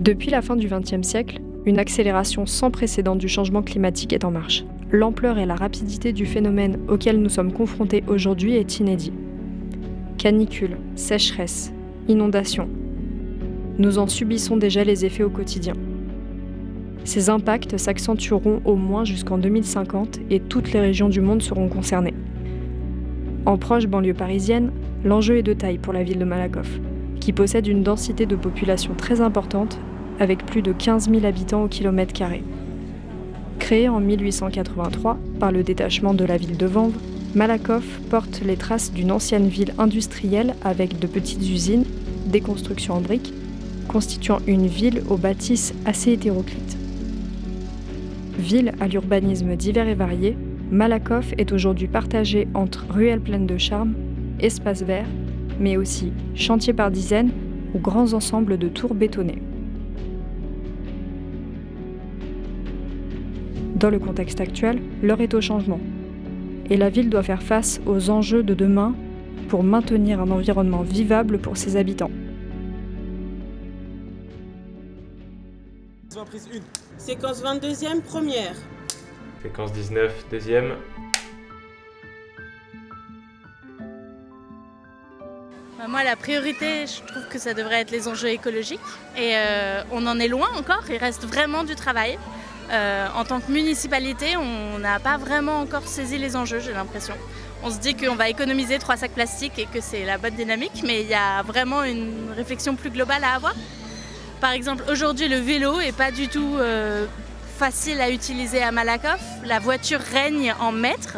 Depuis la fin du XXe siècle, une accélération sans précédent du changement climatique est en marche. L'ampleur et la rapidité du phénomène auquel nous sommes confrontés aujourd'hui est inédit. Canicules, sécheresse, inondations. Nous en subissons déjà les effets au quotidien. Ces impacts s'accentueront au moins jusqu'en 2050 et toutes les régions du monde seront concernées. En proche banlieue parisienne, l'enjeu est de taille pour la ville de Malakoff, qui possède une densité de population très importante avec plus de 15 000 habitants au kilomètre carré. Créée en 1883 par le détachement de la ville de Vanves, Malakoff porte les traces d'une ancienne ville industrielle avec de petites usines, des constructions en briques, constituant une ville aux bâtisses assez hétéroclites. Ville à l'urbanisme divers et varié, Malakoff est aujourd'hui partagée entre ruelles pleines de charme, espaces verts, mais aussi chantiers par dizaines ou grands ensembles de tours bétonnées. Dans le contexte actuel, l'heure est au changement. Et la ville doit faire face aux enjeux de demain pour maintenir un environnement vivable pour ses habitants. Séquence 22e, première. Séquence 19, deuxième. Moi, la priorité, je trouve que ça devrait être les enjeux écologiques. Et on en est loin encore, il reste vraiment du travail. En tant que municipalité, on n'a pas vraiment encore saisi les enjeux, j'ai l'impression. On se dit qu'on va économiser 3 sacs plastiques et que c'est la bonne dynamique, mais il y a vraiment une réflexion plus globale à avoir. Par exemple, aujourd'hui, le vélo n'est pas du tout facile à utiliser à Malakoff. La voiture règne en maître.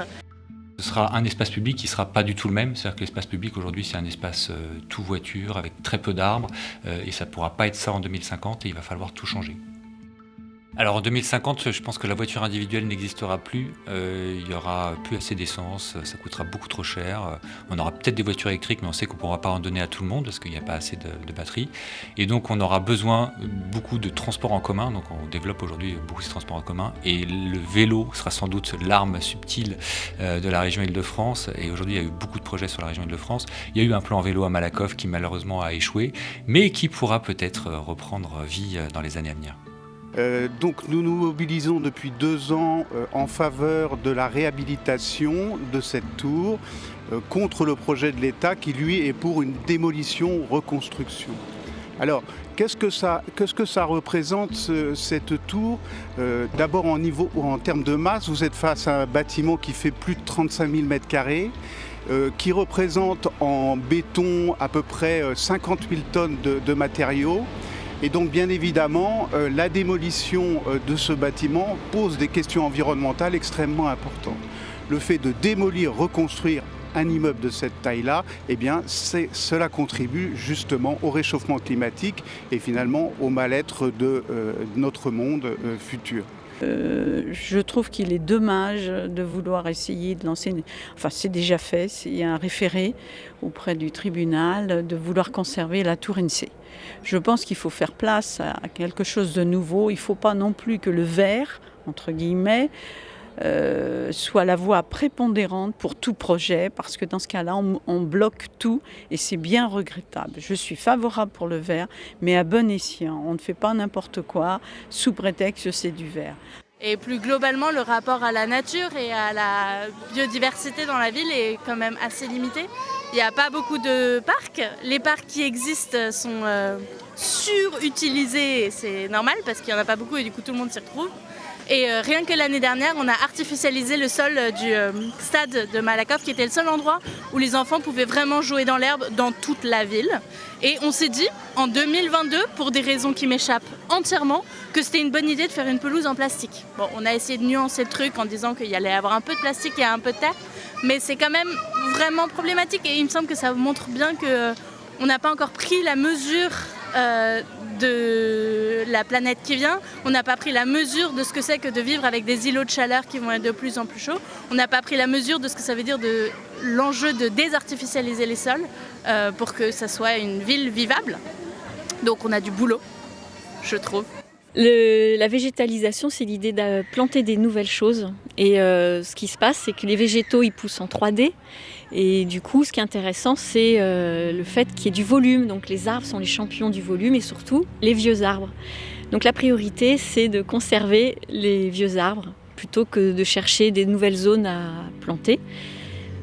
Ce sera un espace public qui ne sera pas du tout le même. C'est-à-dire que l'espace public aujourd'hui, c'est un espace tout voiture avec très peu d'arbres. Et ça ne pourra pas être ça en 2050 et il va falloir tout changer. Alors en 2050, je pense que la voiture individuelle n'existera plus. Il n'y aura plus assez d'essence, ça coûtera beaucoup trop cher. On aura peut-être des voitures électriques, mais on sait qu'on ne pourra pas en donner à tout le monde parce qu'il n'y a pas assez de batteries. Et donc on aura besoin beaucoup de transports en commun. Donc on développe aujourd'hui beaucoup de transports en commun. Et le vélo sera sans doute l'arme subtile de la région Île-de-France. Et aujourd'hui, il y a eu beaucoup de projets sur la région Île-de-France. Il y a eu un plan vélo à Malakoff qui malheureusement a échoué, mais qui pourra peut-être reprendre vie dans les années à venir. Donc nous nous mobilisons depuis 2 ans en faveur de la réhabilitation de cette tour contre le projet de l'État qui lui est pour une démolition-reconstruction. Alors qu'est-ce que ça représente cette tour? D'abord en termes de masse, vous êtes face à un bâtiment qui fait plus de 35 000 m², qui représente en béton à peu près 50 000 tonnes de matériaux. Et donc bien évidemment, la démolition de ce bâtiment pose des questions environnementales extrêmement importantes. Le fait de démolir, reconstruire un immeuble de cette taille-là, eh bien, cela contribue justement au réchauffement climatique et finalement au mal-être de notre monde futur. Je trouve qu'il est dommage de vouloir essayer de lancer, enfin c'est déjà fait, il y a un référé auprès du tribunal de vouloir conserver la tour INSEE. Je pense qu'il faut faire place à quelque chose de nouveau, il ne faut pas non plus que le vert, entre guillemets, soit la voie prépondérante pour tout projet, parce que dans ce cas-là, on bloque tout et c'est bien regrettable. Je suis favorable pour le vert, mais à bon escient. On ne fait pas n'importe quoi sous prétexte que c'est du vert. Et plus globalement, le rapport à la nature et à la biodiversité dans la ville est quand même assez limité. Il n'y a pas beaucoup de parcs. Les parcs qui existent sont surutilisés, c'est normal parce qu'il n'y en a pas beaucoup et du coup tout le monde s'y retrouve. Et rien que l'année dernière, on a artificialisé le sol du stade de Malakoff, qui était le seul endroit où les enfants pouvaient vraiment jouer dans l'herbe dans toute la ville. Et on s'est dit, en 2022, pour des raisons qui m'échappent entièrement, que c'était une bonne idée de faire une pelouse en plastique. Bon, on a essayé de nuancer le truc en disant qu'il y allait avoir un peu de plastique et un peu de terre, mais c'est quand même vraiment problématique. Et il me semble que ça montre bien qu'on n'a pas encore pris la mesure de la planète qui vient. On n'a pas pris la mesure de ce que c'est que de vivre avec des îlots de chaleur qui vont être de plus en plus chauds. On n'a pas pris la mesure de ce que ça veut dire de l'enjeu de désartificialiser les sols pour que ça soit une ville vivable. Donc on a du boulot, je trouve. La végétalisation, c'est l'idée de planter des nouvelles choses. Et ce qui se passe, c'est que les végétaux, ils poussent en 3D. Et du coup, ce qui est intéressant, c'est le fait qu'il y ait du volume. Donc les arbres sont les champions du volume et surtout les vieux arbres. Donc la priorité, c'est de conserver les vieux arbres plutôt que de chercher des nouvelles zones à planter.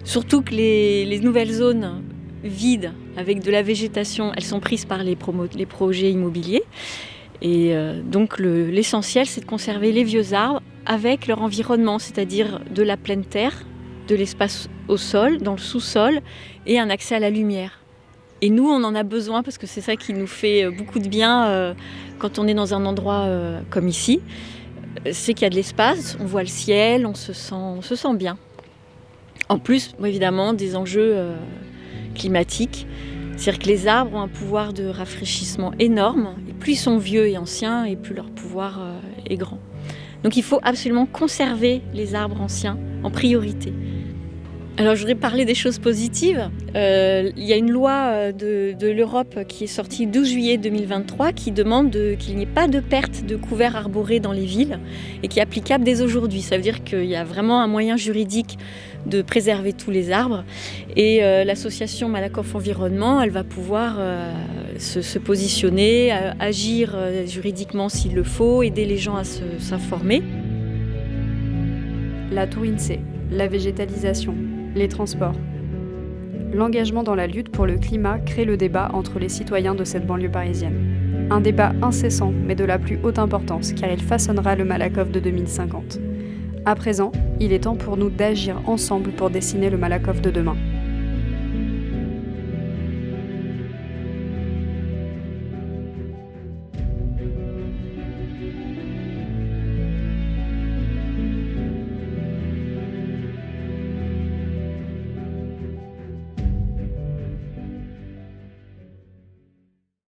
Surtout que les nouvelles zones vides, avec de la végétation, elles sont prises par les projets immobiliers. Et donc l'essentiel, c'est de conserver les vieux arbres avec leur environnement, c'est-à-dire de la pleine terre, de l'espace au sol, dans le sous-sol, et un accès à la lumière. Et nous, on en a besoin parce que c'est ça qui nous fait beaucoup de bien quand on est dans un endroit comme ici. C'est qu'il y a de l'espace, on voit le ciel, on se sent bien. En plus, évidemment, des enjeux climatiques. C'est-à-dire que les arbres ont un pouvoir de rafraîchissement énorme. Et plus ils sont vieux et anciens, et plus leur pouvoir est grand. Donc il faut absolument conserver les arbres anciens en priorité. Alors je voudrais parler des choses positives. Il y a une loi de l'Europe qui est sortie le 12 juillet 2023 qui demande qu'il n'y ait pas de perte de couverts arborés dans les villes et qui est applicable dès aujourd'hui. Ça veut dire qu'il y a vraiment un moyen juridique de préserver tous les arbres. Et l'association Malakoff Environnement, elle va pouvoir se positionner, agir juridiquement s'il le faut, aider les gens à s'informer. La tour INSEE, la végétalisation, les transports. L'engagement dans la lutte pour le climat crée le débat entre les citoyens de cette banlieue parisienne. Un débat incessant, mais de la plus haute importance, car il façonnera le Malakoff de 2050. À présent, il est temps pour nous d'agir ensemble pour dessiner le Malakoff de demain.